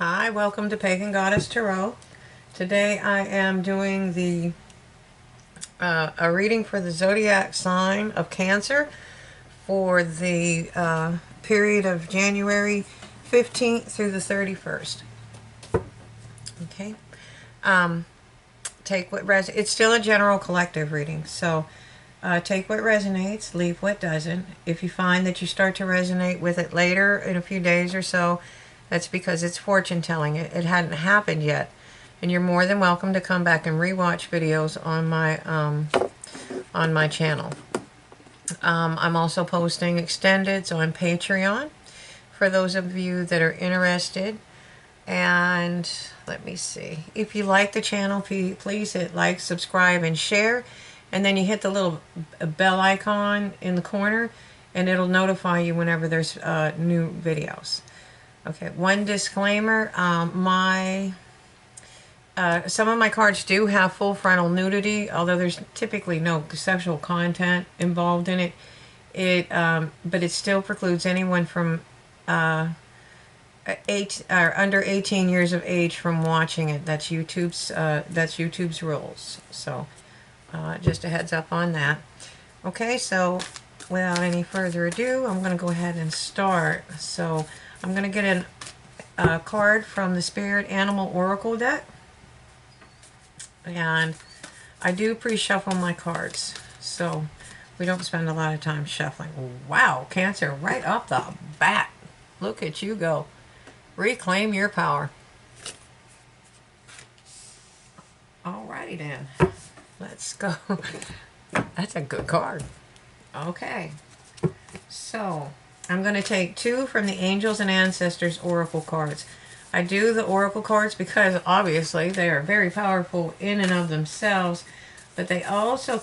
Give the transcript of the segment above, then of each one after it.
Hi, welcome to Pagan Goddess Tarot. Today I am doing a reading for the zodiac sign of Cancer for the period of January 15th through the 31st. Okay. Take what it's still a general collective reading, so take what resonates, leave what doesn't. If you find that you start to resonate with it later in a few days or so, that's because it's fortune telling. It hadn't happened yet. And you're more than welcome to come back and rewatch videos on my channel. I'm also posting extendeds on Patreon for those of you that are interested. And let me see. If you like the channel, please hit like, subscribe, and share. And then you hit the little bell icon in the corner, and it'll notify you whenever there's new videos. Okay, one disclaimer. Some of my cards do have full frontal nudity, although there's typically no sexual content involved in it. But it still precludes anyone from under 18 years of age from watching it. That's YouTube's rules. So just a heads up on that. Okay, so without any further ado, I'm going to go ahead and start. So I'm going to get a card from the Spirit Animal Oracle deck. And I do pre-shuffle my cards, so we don't spend a lot of time shuffling. Wow, Cancer, right off the bat. Look at you go. Reclaim your power. Alrighty then. Let's go. That's a good card. Okay. So, I'm going to take two from the Angels and Ancestors Oracle cards. I do the Oracle cards because obviously they are very powerful in and of themselves, but they also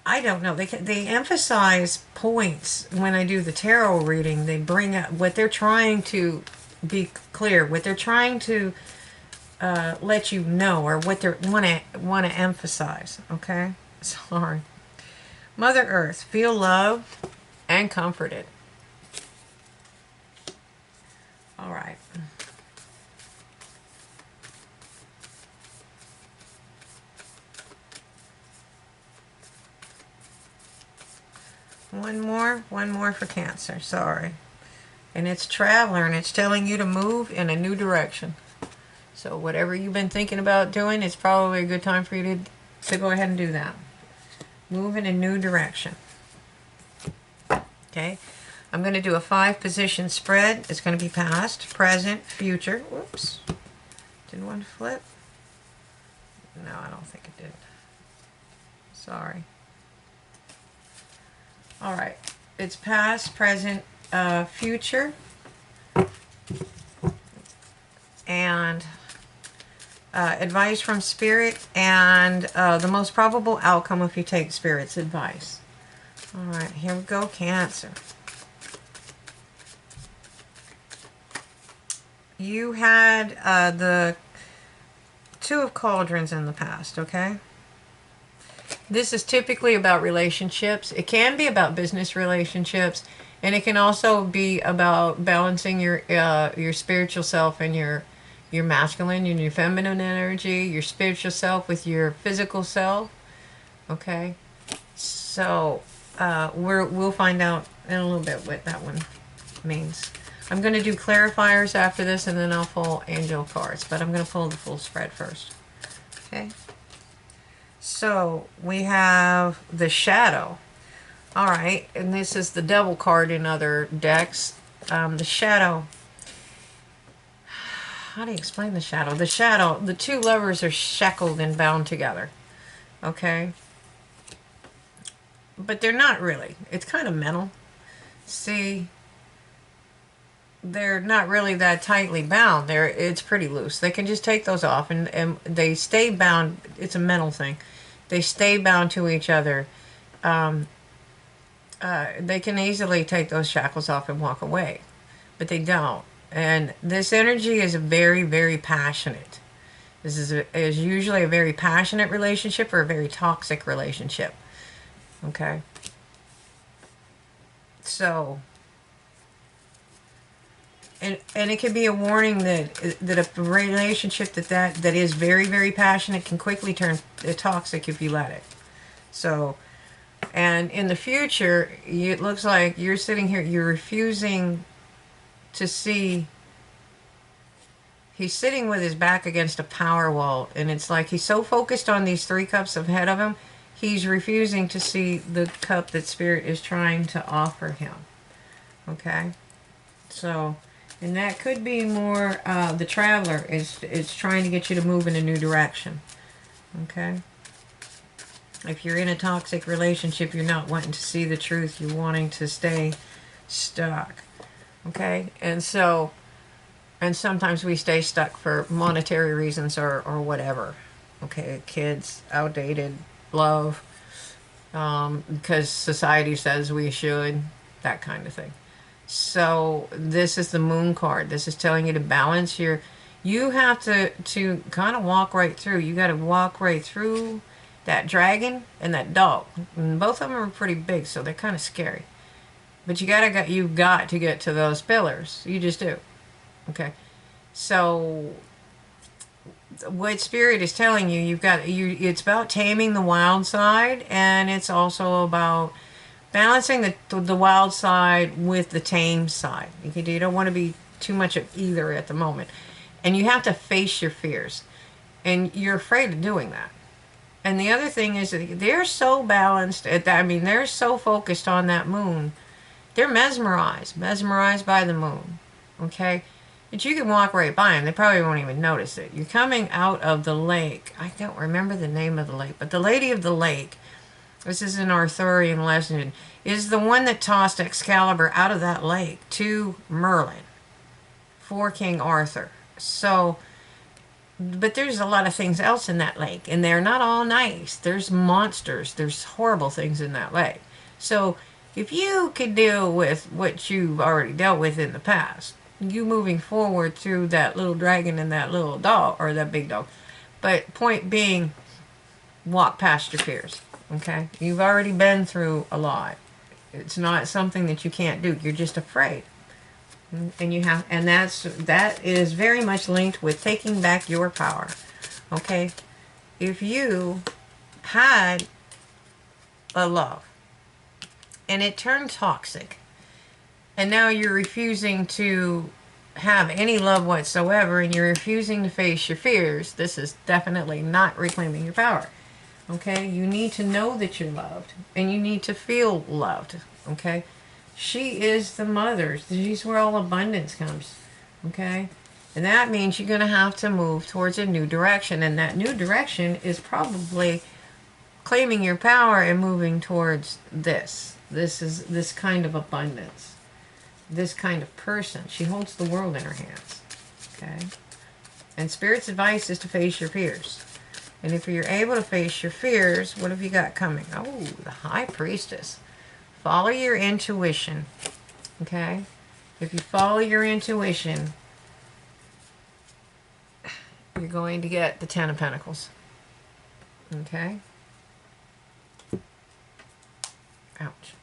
I don't know, they emphasize points when I do the tarot reading. They bring up what they're trying to be clear, what they're trying to let you know, or what they want to emphasize. Okay, sorry. Mother Earth, feel loved and comforted. All right. One more for Cancer. Sorry. And it's Traveler, and it's telling you to move in a new direction. So whatever you've been thinking about doing, it's probably a good time for you to go ahead and do that. Move in a new direction. Okay. I'm going to do a 5-position spread. It's going to be past, present, future. Whoops. Didn't want to flip. No, I don't think it did. Sorry. All right. It's past, present, future. And advice from Spirit, and the most probable outcome if you take Spirit's advice. All right, here we go, Cancer. You had the Two of Cauldrons in the past, okay? This is typically about relationships. It can be about business relationships, and it can also be about balancing your spiritual self and your masculine and your feminine energy, your spiritual self with your physical self. Okay, so we'll find out in a little bit what that one means. I'm going to do clarifiers after this, and then I'll pull angel cards, but I'm going to pull the full spread first. Okay. So we have the Shadow. All right, and this is the Devil card in other decks. The Shadow. How do you explain the Shadow? The Shadow, the two lovers are shackled and bound together. Okay? But they're not really. It's kind of mental. See, they're not really that tightly bound. It's pretty loose. They can just take those off, and they stay bound. It's a mental thing. They stay bound to each other. They can easily take those shackles off and walk away, but they don't. And this energy is very, very passionate. This is usually a very passionate relationship or a very toxic relationship. Okay. So and it can be a warning that a relationship that is very, very passionate can quickly turn toxic if you let it. So, and in the future, it looks like you're sitting here, you're refusing to see. He's sitting with his back against a power wall, and it's like he's so focused on these 3 cups ahead of him, he's refusing to see the cup that Spirit is trying to offer him. Okay? So, and that could be more, the Traveler is trying to get you to move in a new direction. Okay? If you're in a toxic relationship, you're not wanting to see the truth, you're wanting to stay stuck. Okay? And so, and sometimes we stay stuck for monetary reasons or whatever. Okay, kids, outdated, love, because society says we should, that kind of thing. So this is the Moon card. This is telling you to balance your, you have to kind of walk right through. You got to walk right through that dragon and that dog. And both of them are pretty big, so they're kind of scary. But you've got to get to those pillars. You just do. Okay, so what Spirit is telling you, it's about taming the wild side, and it's also about balancing the wild side with the tame side. You don't want to be too much of either at the moment, and you have to face your fears, and you're afraid of doing that. And the other thing is that they're so balanced at that. I mean, they're so focused on that moon. They're mesmerized by the moon. Okay. But you can walk right by them. They probably won't even notice it. You're coming out of the lake. I don't remember the name of the lake, but the Lady of the Lake, this is an Arthurian legend, is the one that tossed Excalibur out of that lake to Merlin for King Arthur. So, but there's a lot of things else in that lake, and they're not all nice. There's monsters. There's horrible things in that lake. So, if you could deal with what you've already dealt with in the past, you moving forward through that little dragon and that little dog, or that big dog. But point being, walk past your fears. Okay? You've already been through a lot. It's not something that you can't do. You're just afraid. And that is very much linked with taking back your power. Okay? If you had a love and it turned toxic, and now you're refusing to have any love whatsoever, and you're refusing to face your fears, this is definitely not reclaiming your power. Okay? You need to know that you're loved, and you need to feel loved. Okay? She is the mother. She's where all abundance comes. Okay? And that means you're going to have to move towards a new direction, and that new direction is probably claiming your power and moving towards this. This is this kind of abundance. This kind of person. She holds the world in her hands. Okay? And Spirit's advice is to face your fears. And if you're able to face your fears, what have you got coming? Oh, the High Priestess. Follow your intuition. Okay? If you follow your intuition, you're going to get the Ten of Pentacles. Okay? Ouch.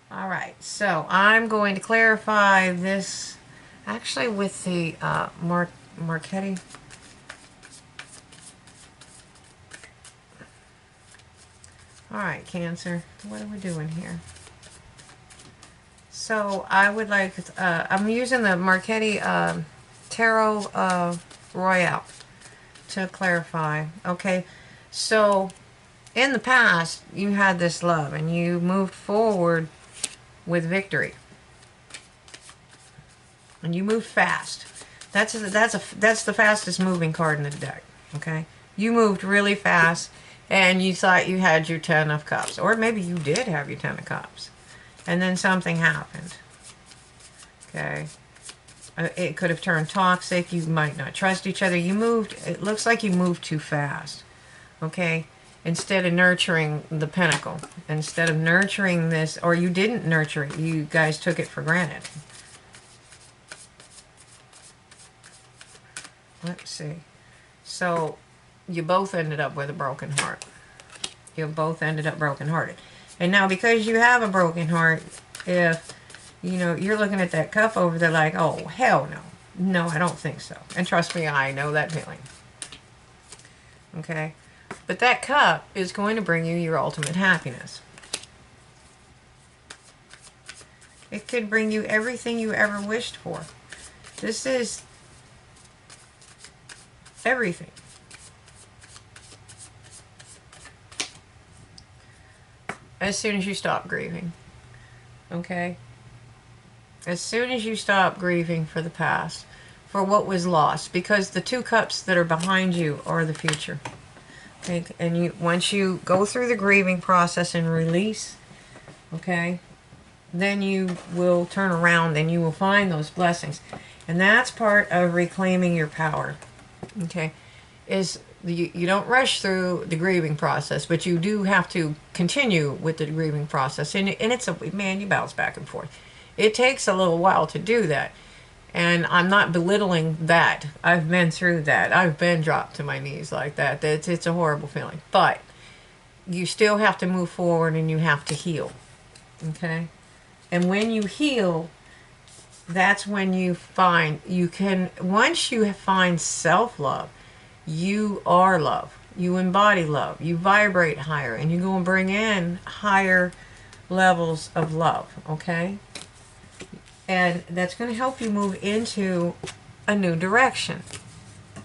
All right, so I'm going to clarify this actually with the Marchetti. All right, Cancer, what are we doing here? So I would like, I'm using the Marchetti Tarot Royale to clarify. Okay, so in the past, you had this love and you moved forward with victory, and you moved fast. That's the fastest moving card in the deck. Okay, you moved really fast, and you thought you had your Ten of Cups, or maybe you did have your Ten of Cups, and then something happened. Okay, it could have turned toxic. You might not trust each other. You moved. It looks like you moved too fast. Okay. Instead of nurturing the pinnacle, instead of nurturing this, or you didn't nurture it, you guys took it for granted. Let's see. So, you both ended up with a broken heart. You both ended up brokenhearted. And now, because you have a broken heart, if you know, you're looking at that cup over there like, oh, hell no. No, I don't think so. And trust me, I know that feeling. Okay? But that cup is going to bring you your ultimate happiness. It could bring you everything you ever wished for. This is everything. As soon as you stop grieving. Okay? As soon as you stop grieving for the past, for what was lost, because the two cups that are behind you are the future. Okay? And you, once you go through the grieving process and release, okay, then you will turn around and you will find those blessings. And that's part of reclaiming your power. Okay? Is you don't rush through the grieving process, but you do have to continue with the grieving process. And it's a, man, you bounce back and forth. It takes a little while to do that. And I'm not belittling that. I've been through that. I've been dropped to my knees like that. It's a horrible feeling. But you still have to move forward and you have to heal. Okay? And when you heal, that's when you find, you can, once you find self-love, you are love. You embody love. You vibrate higher. And you're going to bring in higher levels of love. Okay? And that's going to help you move into a new direction.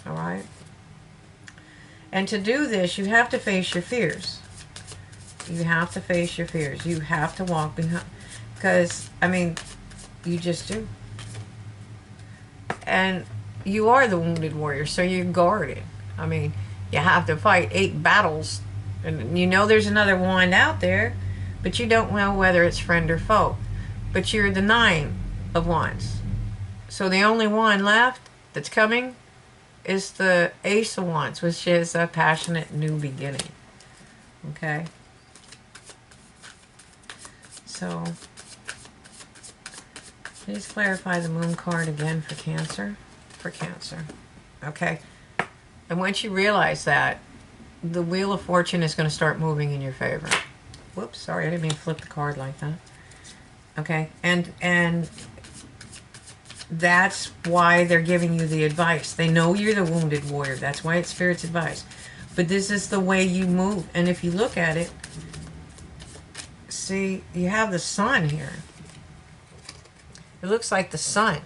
All right? And to do this, you have to face your fears. You have to face your fears. You have to walk behind. Because, I mean, you just do. And you are the wounded warrior, so you're guarded. I mean, you have to fight 8 battles. And you know there's another wand out there, but you don't know whether it's friend or foe. But you're the 9 of wands. So the only one left that's coming is the Ace of Wands, which is a passionate new beginning. Okay? So, please clarify the Moon card again for Cancer. For Cancer. Okay? And once you realize that, the Wheel of Fortune is going to start moving in your favor. Whoops, sorry, I didn't mean to flip the card like that. Okay? And that's why they're giving you the advice. They know you're the wounded warrior. That's why it's Spirit's advice. But this is the way you move. And if you look at it, see, you have the sun here. It looks like the sun.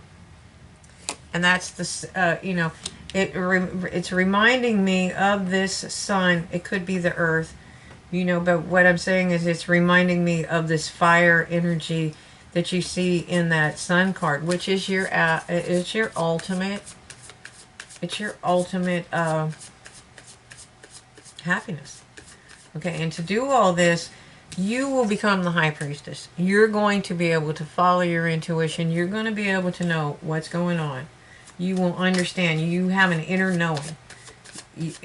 And that's the, you know, it's reminding me of this sun. It could be the earth, you know, but what I'm saying is it's reminding me of this fire energy that you see in that sun card, which is your ultimate, it's your ultimate happiness. Okay, and to do all this, you will become the high priestess. You're going to be able to follow your intuition. You're going to be able to know what's going on. You will understand. You have an inner knowing.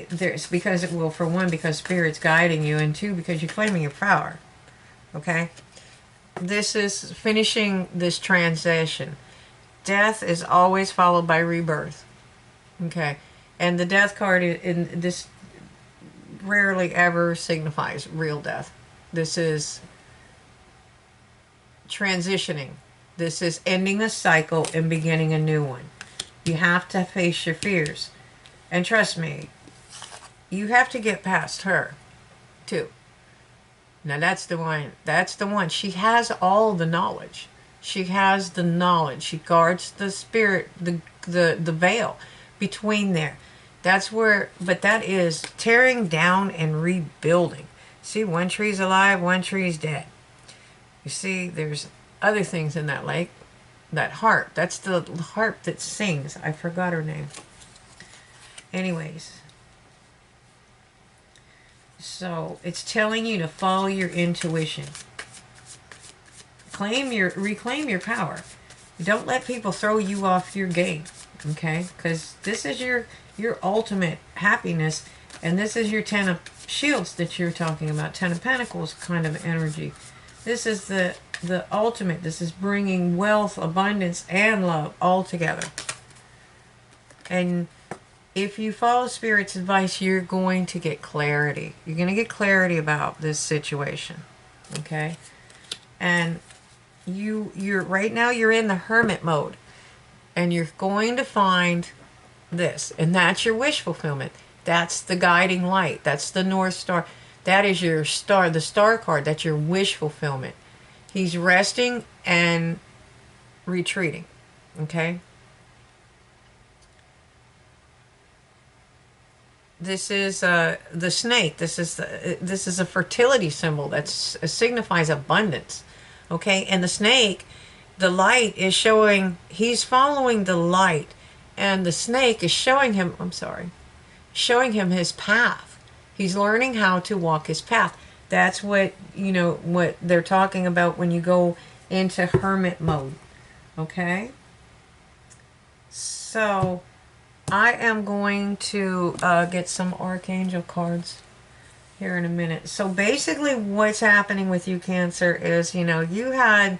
There's because it will, for one, because Spirit's guiding you, and 2, because you're claiming your power. Okay? This is finishing this transition. Death is always followed by rebirth. Okay? And the death card in this rarely ever signifies real death. This is transitioning. This is ending a cycle and beginning a new one. You have to face your fears. And trust me, you have to get past her, too. Now that's the one. That's the one. She has all the knowledge. She has the knowledge. She guards the spirit, the veil between there. That's where, but that is tearing down and rebuilding. See, one tree's alive, one tree's dead. You see, there's other things in that lake. That harp, that's the harp that sings. I forgot her name. Anyways. So, it's telling you to follow your intuition. Reclaim your power. Don't let people throw you off your game. Okay? Because this is your ultimate happiness. And this is your 10 of Shields that you're talking about. 10 of Pentacles kind of energy. This is the ultimate. This is bringing wealth, abundance, and love all together. And if you follow Spirit's advice, you're going to get clarity. You're going to get clarity about this situation. Okay? And you're right now you're in the hermit mode, and you're going to find this, and that's your wish fulfillment. That's the guiding light. That's the North Star. That is your star, the star card. That's your wish fulfillment. He's resting and retreating. Okay? This is the snake. This is a fertility symbol that signifies abundance. Okay? And the snake, the light is showing, he's following the light, and the snake is showing him, I'm sorry, showing him his path. He's learning how to walk his path. That's what, what they're talking about when you go into hermit mode. Okay? So I am going to get some archangel cards here in a minute. So basically what's happening with you, Cancer, is, you had,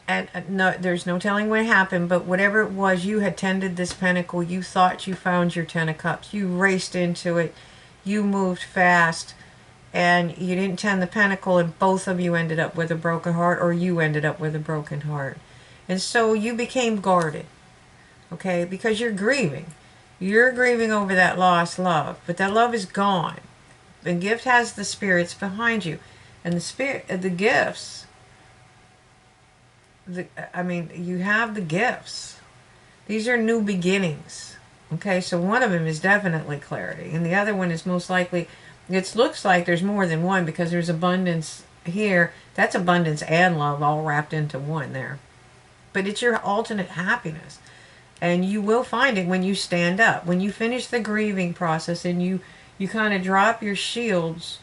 and no, there's no telling what happened, but whatever it was, you had tended this pentacle. You thought you found your Ten of Cups. You raced into it. You moved fast, and you didn't tend the pentacle, and both of you ended up with a broken heart, or you ended up with a broken heart. And so you became guarded, okay, because you're grieving. You're grieving over that lost love, but that love is gone. The gift has the spirits behind you, and the gifts. You have the gifts. These are new beginnings. Okay, so one of them is definitely clarity, and the other one is most likely, it looks like there's more than one because there's abundance here. That's abundance and love all wrapped into one there. But it's your alternate happiness. And you will find it when you stand up. When you finish the grieving process and you kind of drop your shields,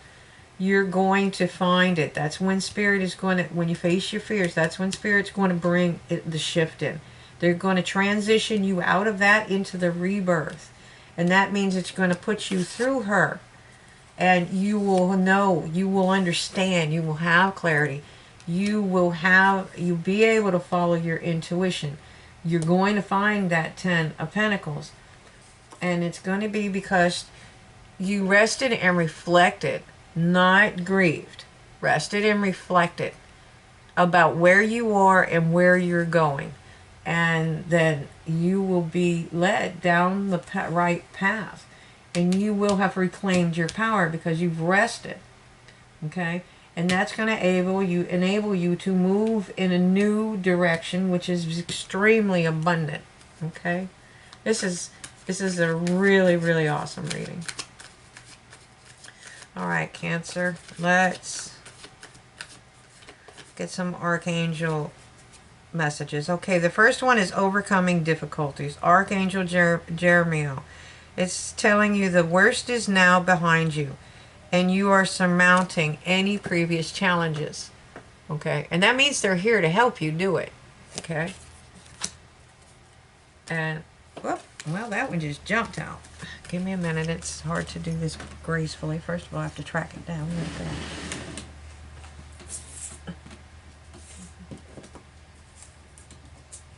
you're going to find it. That's when Spirit is going to, when you face your fears, that's when Spirit's going to bring the shift in. They're going to transition you out of that into the rebirth. And that means it's going to put you through her. And you will know, you will understand, you will have clarity. You'll be able to follow your intuition. You're going to find that 10 of Pentacles. And it's going to be because you rested and reflected, not grieved. Rested and reflected about where you are and where you're going. And then you will be led down the right path. And you will have reclaimed your power because you've rested. Okay? And that's going to enable you to move in a new direction, which is extremely abundant. Okay? This is a really, really awesome reading. All right, Cancer. Let's get some archangel messages. Okay, the first one is overcoming difficulties. Archangel Jeremiel. It's telling you the worst is now behind you, and you are surmounting any previous challenges. Okay, and that means they're here to help you do it. Okay, and whoop, well, that one just jumped out. Give me a minute. It's hard to do this gracefully. First of all, I have to track it down. Okay.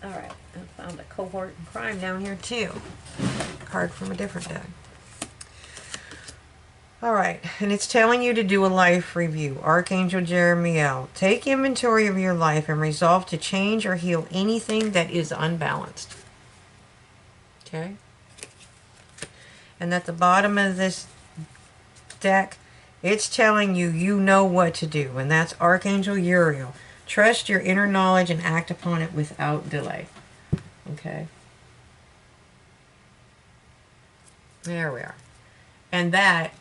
All right, I found a cohort in crime down here too. Card from a different deck. All right, and it's telling you to do a life review. Archangel Jeremiel. Take inventory of your life and resolve to change or heal anything that is unbalanced. Okay? And at the bottom of this deck, it's telling you you know what to do, and that's Archangel Uriel. Trust your inner knowledge and act upon it without delay. Okay? There we are. And that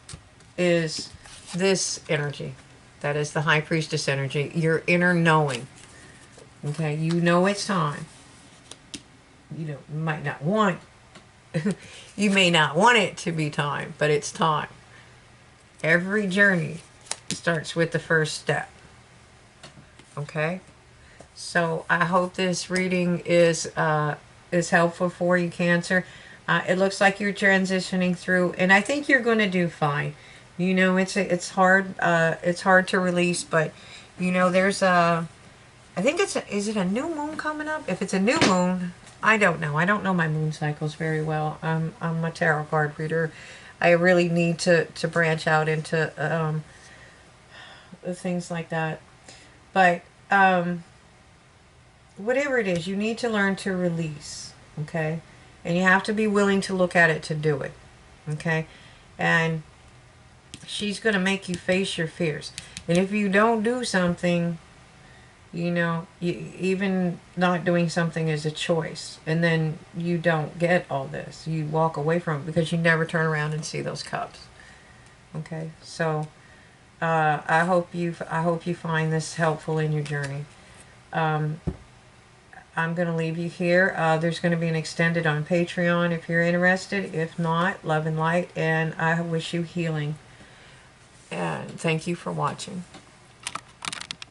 is this energy. That is the High Priestess energy. Your inner knowing. Okay? You know it's time. You might not want you may not want it to be time, but it's time. Every journey starts with the first step. Okay? So I hope this reading is helpful for you, Cancer. It looks like you're transitioning through, and I think you're going to do fine. It's hard to release, but there's I think is it a new moon coming up? If it's a new moon, I don't know. I don't know my moon cycles very well. I'm a tarot card reader. I really need to branch out into things like that. But whatever it is, you need to learn to release, okay? And you have to be willing to look at it to do it, okay? And she's going to make you face your fears. And if you don't do something, you know, even not doing something is a choice. And then you don't get all this. You walk away from it because you never turn around and see those cups. Okay, so I hope you find this helpful in your journey. I'm going to leave you here. There's going to be an extended on Patreon if you're interested. If not, love and light, and I wish you healing. And thank you for watching.